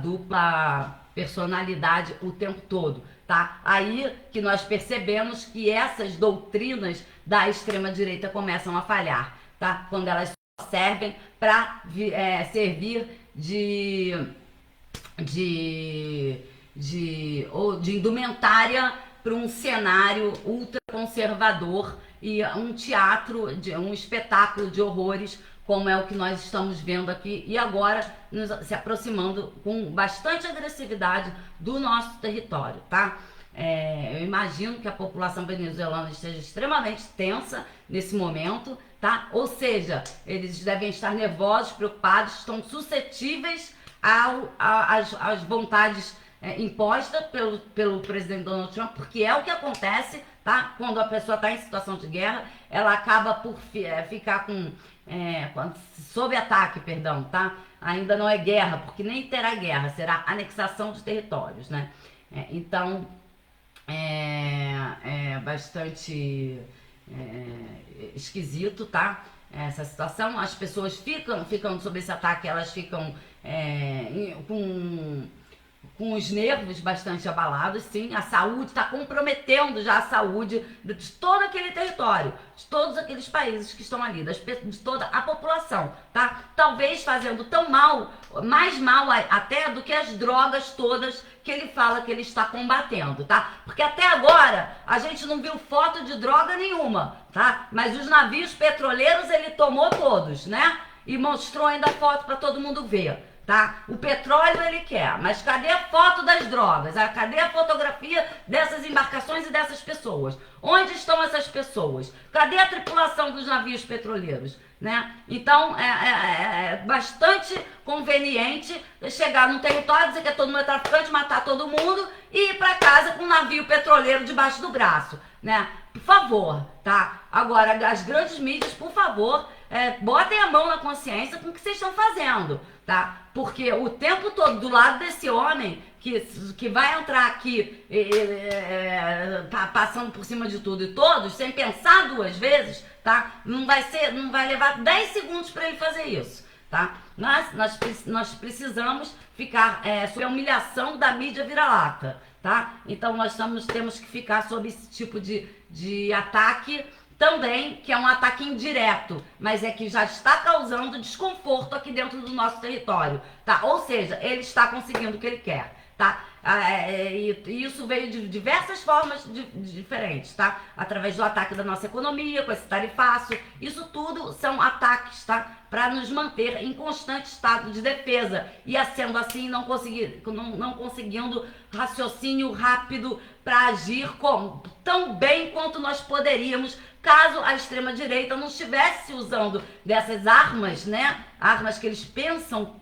dupla personalidade o tempo todo, tá? Aí que nós percebemos que essas doutrinas da extrema-direita começam a falhar, tá? Quando elas só servem para servir de indumentária para um cenário ultraconservador e um teatro, um espetáculo de horrores, como é o que nós estamos vendo aqui, e agora se aproximando com bastante agressividade do nosso território, tá? Eu imagino que a população venezuelana esteja extremamente tensa nesse momento, tá? Ou seja, eles devem estar nervosos, preocupados, estão suscetíveis às vontades impostas pelo presidente Donald Trump, porque é o que acontece, tá? Quando a pessoa está em situação de guerra, ela acaba por ficar sob ataque, perdão, tá? Ainda não é guerra, porque nem terá guerra, será anexação de territórios, né? Então, bastante esquisito, tá? Essa situação, as pessoas ficam sob esse ataque, elas ficam com os nervos bastante abalados, sim. A saúde está comprometendo já a saúde de todo aquele território, de todos aqueles países que estão ali, de toda a população, tá? Talvez fazendo tão mal, mais mal até do que as drogas todas que ele fala que ele está combatendo, tá? Porque até agora a gente não viu foto de droga nenhuma, tá? Mas os navios petroleiros ele tomou todos, né? E mostrou ainda a foto para todo mundo ver. Tá? O petróleo ele quer, mas cadê a foto das drogas? Cadê a fotografia dessas embarcações e dessas pessoas? Onde estão essas pessoas? Cadê a tripulação dos navios petroleiros? Né? Então é bastante conveniente chegar num território, dizer que todo mundo é traficante, matar todo mundo e ir para casa com um navio petroleiro debaixo do braço, né? Por favor, tá? Agora, as grandes mídias, por favor, botem a mão na consciência com o que vocês estão fazendo, tá? Porque o tempo todo do lado desse homem que vai entrar aqui tá passando por cima de tudo e todos, sem pensar duas vezes, tá? Não vai levar 10 segundos para ele fazer isso, tá? Nós precisamos ficar sob a humilhação da mídia vira-lata, tá? Então nós temos que ficar sob esse tipo de ataque também, que é um ataque indireto, mas que já está causando desconforto aqui dentro do nosso território, tá? Ou seja, ele está conseguindo o que ele quer, tá? E isso veio de diversas formas diferentes, tá? Através do ataque da nossa economia, com esse tarifaço, isso tudo são ataques, tá? Para nos manter em constante estado de defesa e, sendo assim, não conseguindo raciocínio rápido para agir tão bem quanto nós poderíamos, caso a extrema-direita não estivesse usando dessas armas, né? Armas que eles pensam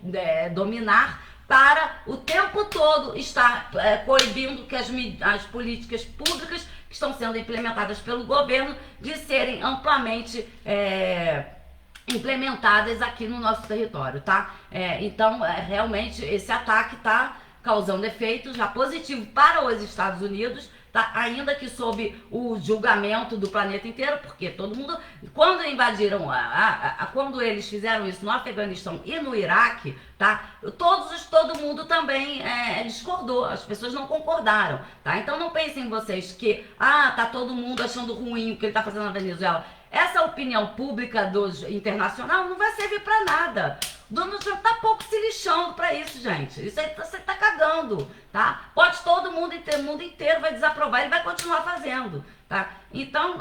dominar, para o tempo todo estar coibindo que as políticas públicas que estão sendo implementadas pelo governo de serem amplamente implementadas aqui no nosso território, tá? Então, realmente, esse ataque está causando efeitos já positivos para os Estados Unidos, tá? Ainda que sob o julgamento do planeta inteiro, porque todo mundo, quando invadiram, quando eles fizeram isso no Afeganistão e no Iraque, tá? Todo mundo também discordou, as pessoas não concordaram, tá? Então não pensem vocês que, tá todo mundo achando ruim o que ele tá fazendo na Venezuela. Essa opinião pública internacional não vai servir para nada. Donald Trump tá pouco se lixando pra isso, gente. Isso aí você tá cagando, tá? Pode todo mundo inteiro, o mundo inteiro vai desaprovar, ele vai continuar fazendo, tá? Então,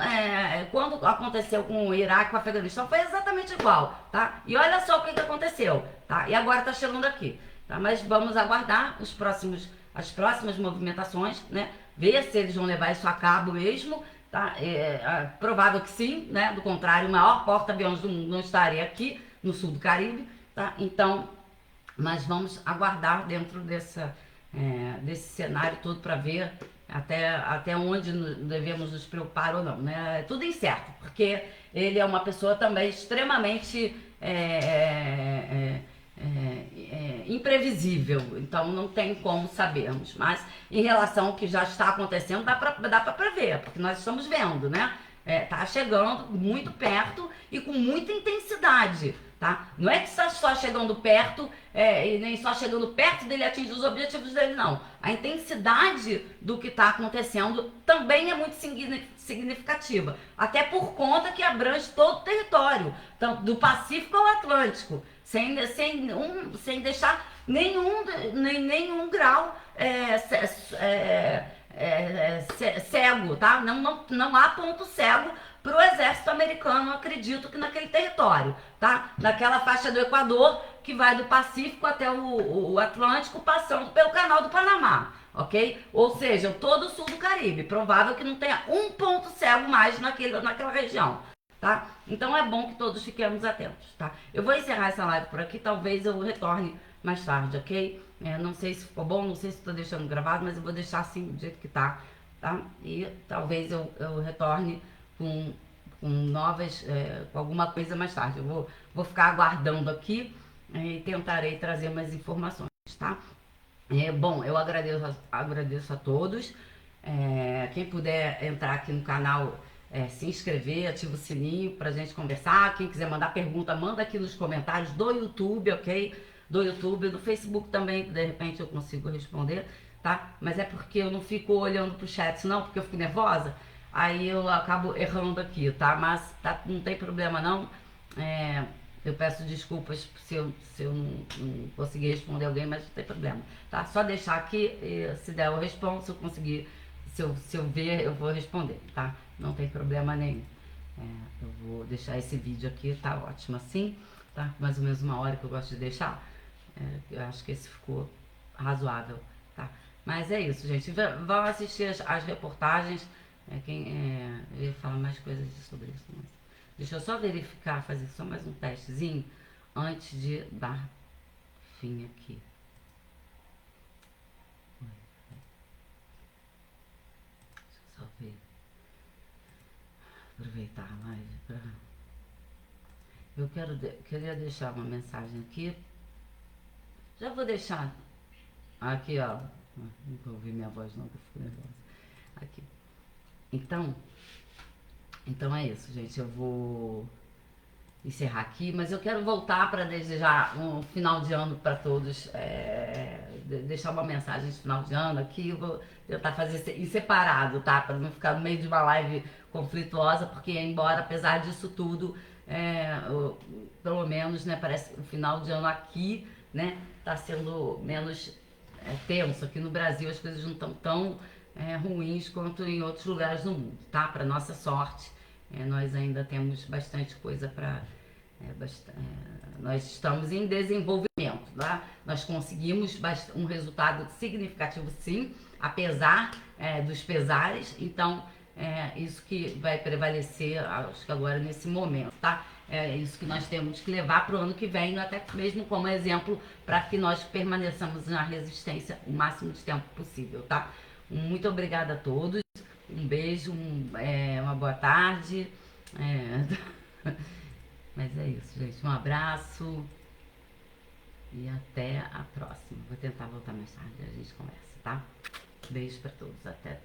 quando aconteceu com o Iraque, com o Afeganistão, foi exatamente igual, tá? E olha só o que aconteceu, tá? E agora tá chegando aqui, tá? Mas vamos aguardar as próximas movimentações, né? Ver se eles vão levar isso a cabo mesmo, tá? Provável que sim, né? Do contrário, o maior porta-aviões do mundo não estaria aqui no sul do Caribe. Tá? Então, mas vamos aguardar dentro desse cenário todo para ver até onde devemos nos preocupar ou não, né? É tudo incerto, porque ele é uma pessoa também extremamente imprevisível, então não tem como sabermos. Mas em relação ao que já está acontecendo, dá para prever, porque nós estamos vendo, né? Tá chegando muito perto e com muita intensidade. Tá? Não é que está só chegando perto e nem só chegando perto dele atingir os objetivos dele, não. A intensidade do que está acontecendo também é muito significativa, até por conta que abrange todo o território, tanto do Pacífico ao Atlântico, sem deixar nenhum grau cego, tá? Não há ponto cego para o exército americano, acredito que naquele território, tá? Naquela faixa do Equador que vai do Pacífico até o Atlântico, passando pelo Canal do Panamá, ok? Ou seja, todo o sul do Caribe. Provável que não tenha um ponto cego mais naquela região, tá? Então é bom que todos fiquemos atentos, tá? Eu vou encerrar essa live por aqui, talvez eu retorne mais tarde, ok? Não sei se ficou bom, não sei se estou deixando gravado, mas eu vou deixar assim do jeito que tá? E talvez eu retorne com novas, com alguma coisa mais tarde. Eu vou ficar aguardando aqui e tentarei trazer mais informações, tá? Bom, eu agradeço a todos. Quem puder entrar aqui no canal, se inscrever, ativa o sininho pra gente conversar. Quem quiser mandar pergunta, manda aqui nos comentários do YouTube, ok? Do YouTube, do Facebook também, de repente eu consigo responder, tá? Mas é porque eu não fico olhando pro chat, não, porque eu fico nervosa. Aí eu acabo errando aqui, tá? Mas não tem problema não. Eu peço desculpas se eu não conseguir responder alguém, mas não tem problema, tá? Só deixar aqui, se der eu respondo, se eu conseguir, se eu ver, eu vou responder, tá? Não tem problema nenhum. Eu vou deixar esse vídeo aqui, tá ótimo assim, tá? Mais ou menos 1 hora que eu gosto de deixar. Eu acho que esse ficou razoável, tá? Mas é isso, gente. Vão assistir as reportagens. Eu ia falar mais coisas sobre isso, mas deixa eu só verificar, fazer só mais um testezinho antes de dar fim aqui. Deixa eu só ver. Aproveitar a live para... Eu queria deixar uma mensagem aqui. Já vou deixar aqui, ó. Não vou ouvir minha voz não, que eu fico nervosa. Aqui. Então é isso, gente. Eu vou encerrar aqui, mas eu quero voltar para desejar um final de ano para todos. Deixar uma mensagem de final de ano aqui. Eu vou tentar fazer em separado, tá? Para não ficar no meio de uma live conflituosa, porque embora, apesar disso tudo, pelo menos, né, parece que o final de ano aqui, né, tá sendo menos tenso. Aqui no Brasil as coisas não estão tão ruins quanto em outros lugares do mundo, tá? Para nossa sorte, nós ainda temos bastante coisa para... nós estamos em desenvolvimento, tá? Nós conseguimos um resultado significativo, sim, apesar dos pesares. Então, isso que vai prevalecer, acho que agora nesse momento, tá? É isso que nós temos que levar para o ano que vem, até mesmo como exemplo, para que nós permaneçamos na resistência o máximo de tempo possível, tá? Muito obrigada a todos, um beijo, uma boa tarde, mas é isso, gente, um abraço e até a próxima. Vou tentar voltar mais tarde, a gente conversa, tá? Beijo para todos, até.